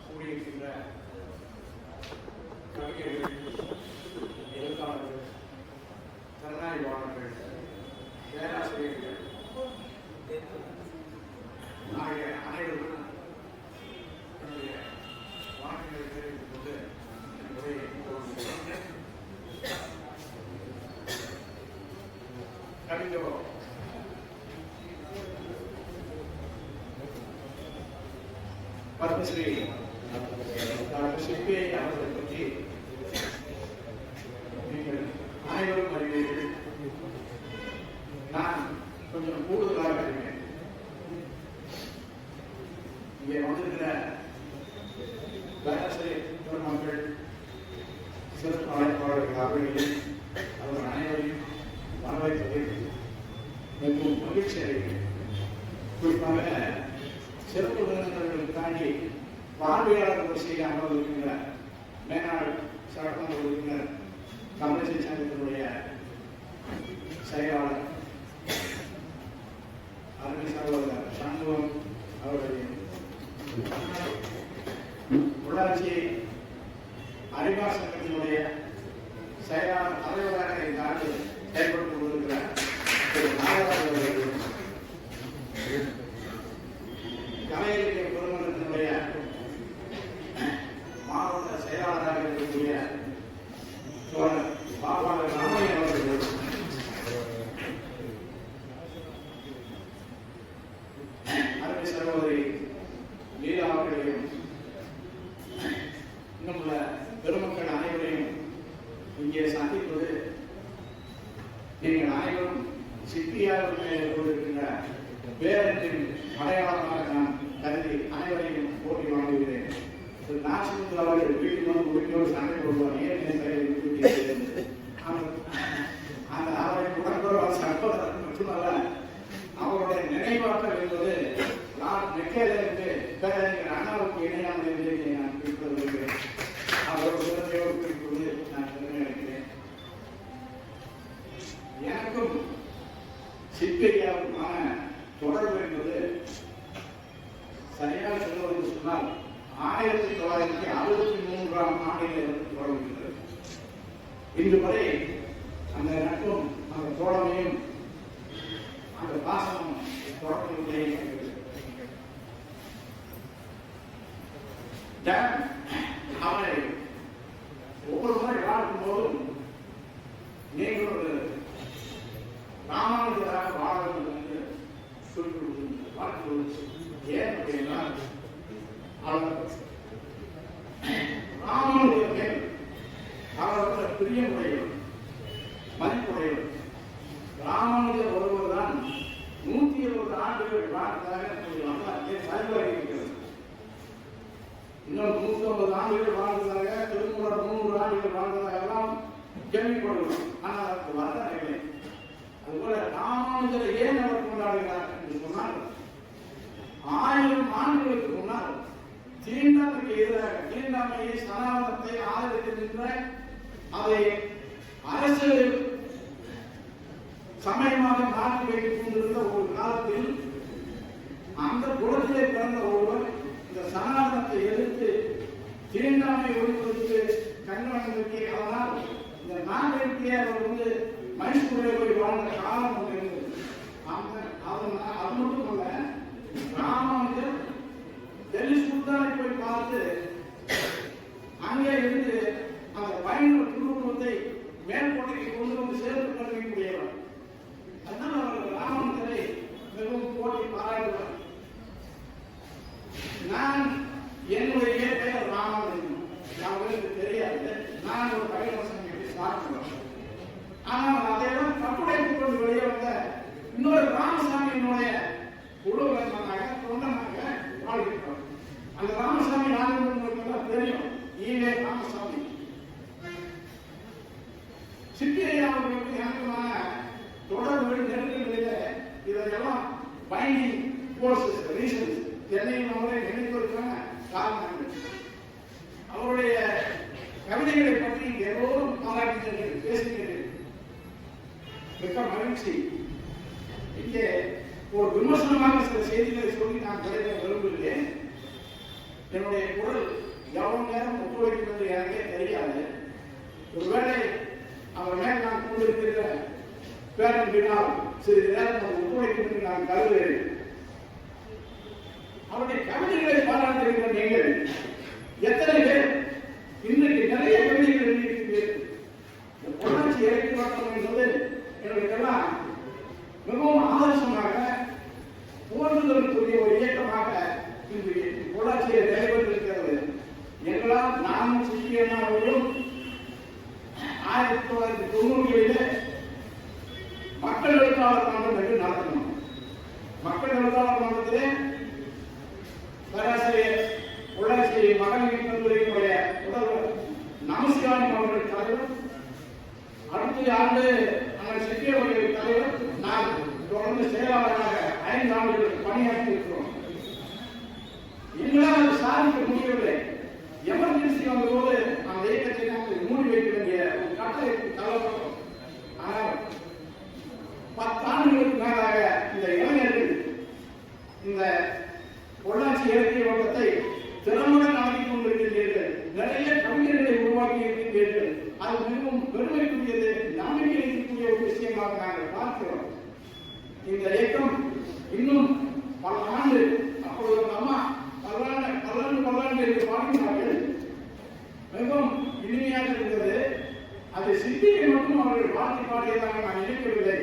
கூடியிருக்கின்ற கவிஞர்கள், எழுத்தாளர்கள், திறனாய்வாளர்கள், பேராசிரியர்கள் ஆகிய அனைவரும் என்னுடைய வணக்கங்களை தெரிவித்துக் கொண்டு உரையை துவங்குகிறேன். கவிஞர் பத்மஸ்ரீ டாக்டர் சிற்பி அவர்களை பற்றி நீங்கள் அனைவரும் அறிவீர்கள். நான் கொஞ்சம் கூடுதலாக அறிவேன். இங்கே வந்திருக்கிற பேராசிரியர் பெருமக்கள், சிறப்பு அழைப்பாளர்கள் அவர்களையும் அவர்கள் அனைவரையும் வரவேற்பதில் மிகவும் மகிழ்ச்சி அடைகிறேன். குறிப்பாக சிறப்பு விருந்தினர்களை தாண்டி பார்வையாளர் வரிசையில் அமர்ந்திருக்கின்ற மேனாள் சட்டமன்ற உறுப்பினர் தமிழிசை சங்கத்தினுடைய செயலாளர் அருமை சகோதரர் சண்முகம் அவர்களையும், உள்ளாட்சி அறிவார் சங்கத்தினுடைய செயலாளர் தலைவராக தாண்டி செயல்பட்டுக் கொண்டிருக்கிற திரு நாகராஜ் அவர்களையும், கலை இலக்கிய பெருமன்றத்தினுடைய மாவட்ட செயலாளராக இருக்கக்கூடிய தோழர் பாபாளர் ராமையா அவர்கள், அருமை சகோதரி லீலா அவர்களையும், இன்னும் உள்ள பெருமக்கள் அனைவரையும் இங்கே சந்திப்பது நீங்கள் அனைவரும் சிப்பியாக கொண்டிருக்கின்ற பேரத்தின் அடையாளமாக நான் கருதி அனைவரையும் போட்டி வாங்குகிறேன். நாசிமுத்து அவர்கள் வீட்டில் வந்து உரிமையோடு சண்டை போடுவார். அந்த அவரை உடன்படுவார் சகோதரர் மட்டுமல்ல, அவருடைய நினைவாற்றல் என்பது நான் மெக்கேலிருந்து பேரறிஞர் அண்ணாவுக்கு இணையான நிலையை நான் குறிப்பிட விரும்புகிறேன். அவரோட உடனடியோடு குறிப்பிடுவது நான் பெருமை அளிக்கிறேன். எனக்கும் சிற்பியாவுக்குமான தொடர்பு என்பது சரியாக சொல்வது சொன்னால் 1963ஆம் ஆண்டிலிருந்து தொடங்குகிறது. இன்று வரை அந்த நட்பும் அந்த தோழமையும் அந்த பாசமும் தொடர்புகளே அவரை ஒவ்வொரு முறை வாழ்க்கும் போதும் நீங்கள் ஒரு ராமானுஜராக வாழ வேண்டும் என்று சொல்லிக்கொள்வது வாழ்க்கை. ஏன் அப்படின்னா ராமனுடைய மேல் அவரோட பிரியமுடையவர், மதிப்புடையவர். ராமானுஜர் ஒருவர் தான் 120 ஆண்டுகள் வாழ்ந்ததாக சரிபார்க்கிறது. இன்னும் 150 ஆண்டுகள் வாழ்ந்ததாக, திருமூலர் 300 ஆண்டுகள் வாழ்ந்ததாக எல்லாம் கேள்விப்படுகிறோம். ஆனால் அதற்கு வரலாறு இல்லை. அதுபோல ராமானுஜரை ஏன் அவர் கொண்டாடுகிறார் என்று சொன்னால், 1000 ஆண்டுகளுக்கு முன்னால் தீண்டாமைக்கு எதிராக, தீண்டாமையை சனாதனத்தை ஆதரித்து நின்ற, அதை அரசு சமயமாக மாற்றி வைத்துக் கொண்டிருந்த ஒரு காலத்தில் அந்த குலத்திலே பிறந்த ஒருவர் இந்த சனாதனத்தை எதிர்த்து தீண்டாமை ஒழிப்பதற்கு கண்வணங்கி, அதனால் இந்த நாட்டிற்கே அவர் வந்து மைசூரை போய் வாழ்ந்த காலம் ஒன்று இருந்தது. அது மட்டுமல்ல, ராமானுஜர் டெல்லி சுல்தானை போய் பார்த்து அங்கே இருந்து அந்த பயண குடும்பத்தை மேல்கோட்டைக்கு கொண்டு வந்து சேர்த்து பண்ணக்கூடியவர். அதனால் அவர் ராமானுஜரை மிகவும் போட்டி பாராட்டுவார். நான் என்னுடைய பெயர் ராமானுஜன், அவர்களுக்கு தெரியாது. நான் ஒரு பயணம் ஸ்டார்ட் பண்ணுவேன். ஆனால் அதையெல்லாம் கட்டுடைத்துக் கொண்டு வெளியே வந்த இன்னொரு ராமசாமியினுடைய குழுவனாக தொண்டனாக வாழ்கிறோம். அந்த ராமசாமி நாகரிகம் தெரியும். ஈவே ராமசாமி சிப்பியா அவர்களுக்கு எனக்குமான தொடர்புகள் நெருக்கங்களில இதெல்லாம் பைண்டிங் போர்சஸ் ரீசன்ஸ் சென்னையில் அவரை நினைப்பதற்கான காரணங்கள். அவருடைய கவிதைகளை பற்றி எல்லோரும் பாராட்டினர்கள், பேசுகிறீர்கள். மிக்க மகிழ்ச்சி. இங்கே ஒரு விமர்சனமாக சில செய்திகளை சொல்லி நான் கிடைக்க விரும்புகிறேன். என்னுடைய குரல் எவ்வளவு நேரம் ஒத்துழைக்கும் என்று எனக்கே தெரியாது. ஒருவேளை அவர் மேல் நான் கொண்டிருக்கிற பேரன்பினால் சிறிது நேரம் ஒத்துழைக்கும் என்று நான் கருதுகிறேன். அவருடைய கவிதைகளை பாராட்டுகின்ற நீங்கள் எத்தனை பேர் இன்றைக்கு நிறைய கவிதைகள் எழுதியிருக்கிறீர்கள். பொள்ளாச்சி இறக்கி வட்டம் என்பது எங்களுக்கெல்லாம் மிகவும் ஆதர்சமாக போற்றுதலுக்குரிய ஒரு இயக்கமாக இன்று பொள்ளாச்சியில் நடைபெற்றிருக்கிறது. எங்களால் நானும் சிக்கியவர்களும் 1990களிலே மக்கள் எழுத்தாளர் மன்றம் என்று நடத்தணும். மக்கள் எழுத்தாளர் மன்றத்திலே பேராசிரியர் பொள்ளாச்சி மகளிர் கல்லூரியினுடைய முதல்வர் நமஸ்காரம் அவர்கள் தலைவர், அடுத்த ஆண்டு நாங்கள் சிக்கியவர்கள் தலைவர், நான் தொடர்ந்து செயலாளராக 5 ஆண்டுகளுக்கு பணியாற்றி இருக்கிறோம். எங்களால் அது சாதிக்க முடியவில்லை. எமர்ஜென்சி வந்தபோது அந்த இயக்கத்தை நாங்கள் மூடி வைக்க வேண்டிய ஒரு கட்டளைக்கு தள்ளப்பட்டோம். ஆனால் 10 ஆண்டுகளுக்கு மேலாக இந்த இளைஞர்கள் இந்த பொள்ளாச்சி இலக்கிய வட்டத்தை திறமுடன் நடத்தி கொண்டிருக்கின்றீர்கள். நிறைய கவிஞர்களை உருவாக்கி இருக்கின்றீர்கள். அது மிகவும் பெருமைக்குரியது, நம்பிக்கை இருக்கக்கூடிய ஒரு விஷயமாக நாங்கள் பார்க்கிறோம். இந்த இயக்கம் இன்னும் பல ஆண்டு, அப்பொழுது அம்மா பல்லாண்டு என்று பாடினார்கள். மிகவும் இனிமையாக இருந்தது. அது சித்தியை மட்டும் அவர்கள் வாழ்க்கை பாடியதாக நான் நினைக்கவில்லை.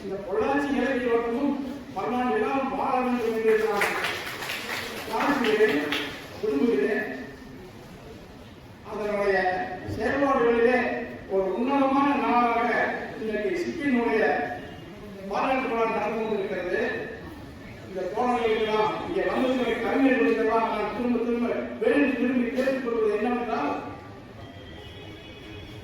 இந்த பொள்ளாச்சி இலக்கிய வட்டமும் பல்லாண்டு எல்லாம் வாழ வேண்டும் என்று நான் வாழ்கிறேன், விரும்புகிறேன். அதனுடைய செயல்பாடுகளிலே ஒரு உன்னதமான நாளாக இன்றைக்கு சிப்பினுடைய பாராட்டு விழா நடந்து கொண்டிருக்கிறது. இந்த தோழர்களுக்கெல்லாம் இங்கே வந்திருக்கிற கவிஞர்களுக்கெல்லாம் நான் திரும்ப விரும்பி கேட்டுக்கொள்வது என்னவென்றால்,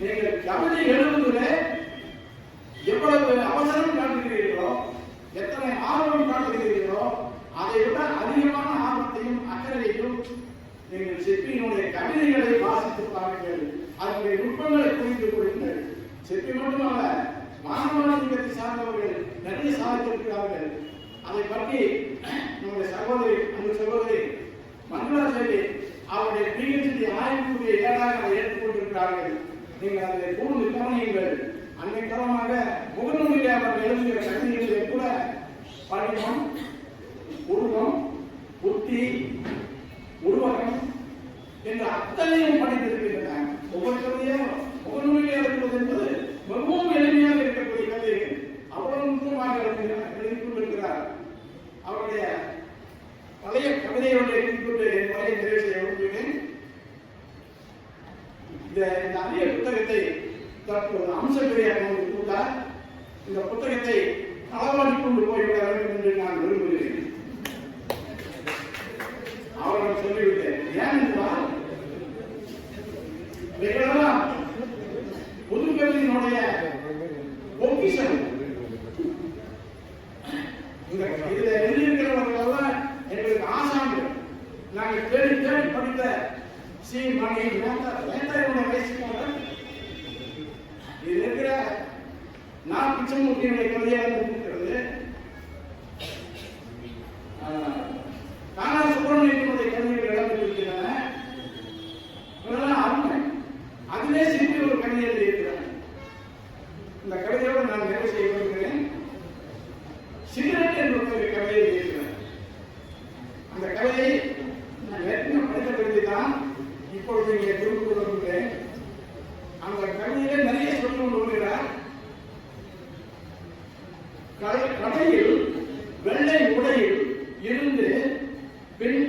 நீங்கள் கவிதை எழுதுவதிலே எவ்வளவு அவசரம் காட்டுகிறீர்களோ, எத்தனை ஆர்வம் காட்டுகிறீர்களோ, அதை விட அதிகமான ஆர்வத்தையும் அக்கறையையும் நீங்கள் சிற்பியினுடைய கவிதைகளை வாசித்து பாருங்கள். அதனுடைய நுட்பங்களை புரிந்து கொள்ளுங்கள். சிற்பி மட்டுமல்ல, மாணவர்களை சார்ந்தவர்கள் நிறைய சாதித்திருக்கிறார்கள். அதை பற்றி நம்முடைய சகோதரி மங்களாச்சேரி அவருடைய PhD ஆய்வுக்குரிய ஏடாக அதை ஏற்றுக்கொண்டிருக்கிறார்கள். நீங்கள் அதை கூர்ந்து கவனியுங்கள். அன்னை காலமாக முகநூலிலே அவர்கள் எழுதுகிற கவிதைகளிலே கூட படிமம், உருவம், புத்தி, உருவகம் என்ற அத்தனையும் படித்திருக்கின்றன. ஒவ்வொரு கவிதையும் முகநூலிலே இருக்கிறது என்பது மிகவும் எளிமையாக இருக்கக்கூடிய கவிதைகள். அவ்வளவு நுட்பமாக எழுதிக் கொண்டிருக்கிறார். அவருடைய பழைய கவிதைகளுடைய குறிப்பிட்டு என் பழைய நிறைவு செய்ய விரும்புகிறேன். இந்த அரிய புத்தகத்தை தற்போது அம்சப்பிரியாக கூட்டார். இந்த புத்தகத்தை களவாடி கொண்டு போய்விட வேண்டும் என்று நான் விரும்புகிறேன். அவர்கள் சொல்லிவிட்டேன். ஏனென்றால் இவைகளெல்லாம் புதுக்கல்வியினுடைய பொக்கிஷம். இதில் எழுதியிருக்கிறவர்கள் எங்களுக்கு ஆசான்கள். நாங்கள் தேடி படித்த சி மணி வேந்தாயுடைய வயசுக்காரர் இது இருக்கிற நான் பிச்சமூர்த்தியுடைய கவிதையாக இருக்கிறது. காணா சுப்பிரமணியனுடைய கவிதைகள் இடம்பெற்றிருக்கின்றன. இதெல்லாம் அருமை. அதிலே சிறிய ஒரு கவிதை எழுதியிருக்கிறார். இந்த கவிதையோடு நான் நிறைவு செய்ய விரும்புகிறேன். சிகரெட் என்ற ஒரு கவிதை எழுதியிருக்கிறார். அந்த கவிதையை நான் ஏற்கனவே படித்த கவிதை தான் இப்பொழுது இங்கே குறிப்பிட்டு வருகிறேன். அந்த கவிதையிலே நிறைய சொல்லிக் கொண்டு வருகிறார். கடையில் வெள்ளை உடையில் இருந்து பின்